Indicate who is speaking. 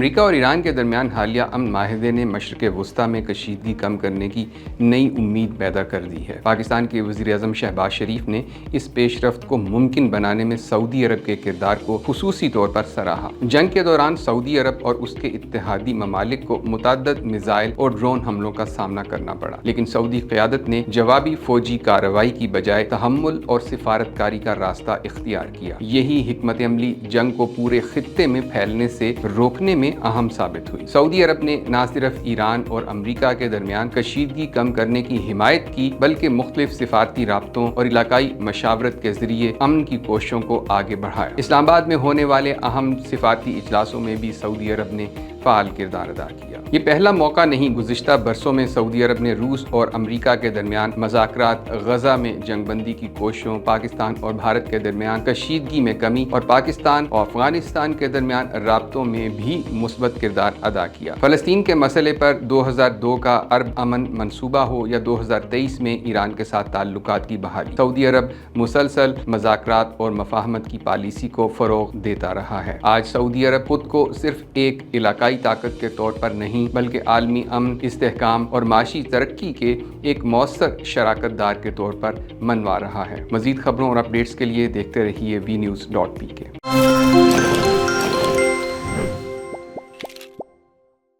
Speaker 1: امریکہ اور ایران کے درمیان حالیہ امن معاہدے نے مشرق وسطیٰ میں کشیدگی کم کرنے کی نئی امید پیدا کر دی ہے۔ پاکستان کے وزیر اعظم شہباز شریف نے اس پیش رفت کو ممکن بنانے میں سعودی عرب کے کردار کو خصوصی طور پر سراہا۔ جنگ کے دوران سعودی عرب اور اس کے اتحادی ممالک کو متعدد میزائل اور ڈرون حملوں کا سامنا کرنا پڑا، لیکن سعودی قیادت نے جوابی فوجی کارروائی کی بجائے تحمل اور سفارتکاری کا راستہ اختیار کیا۔ یہی حکمت عملی جنگ کو پورے خطے میں پھیلنے سے روکنے میں اہم ثابت ہوئی۔ سعودی عرب نے نہ صرف ایران اور امریکہ کے درمیان کشیدگی کم کرنے کی حمایت کی، بلکہ مختلف سفارتی رابطوں اور علاقائی مشاورت کے ذریعے امن کی کوششوں کو آگے بڑھایا۔ اسلام آباد میں ہونے والے اہم سفارتی اجلاسوں میں بھی سعودی عرب نے فعال کردار ادا کیا۔ یہ پہلا موقع نہیں، گزشتہ برسوں میں سعودی عرب نے روس اور امریکہ کے درمیان مذاکرات، غزہ میں جنگ بندی کی کوششوں، پاکستان اور بھارت کے درمیان کشیدگی میں کمی اور پاکستان اور افغانستان کے درمیان رابطوں میں بھی مثبت کردار ادا کیا۔ فلسطین کے مسئلے پر 2002 کا عرب امن منصوبہ ہو یا 2023 میں ایران کے ساتھ تعلقات کی بحالی، سعودی عرب مسلسل مذاکرات اور مفاہمت کی پالیسی کو فروغ دیتا رہا ہے۔ آج سعودی عرب خود کو صرف ایک علاقائی طاقت کے طور پر نہیں بلکہ عالمی امن، استحکام اور معاشی ترقی کے ایک مؤثر شراکت دار کے طور پر منوا رہا ہے۔ مزید خبروں اور اپڈیٹس کے لیے دیکھتے رہیے VNews.pk۔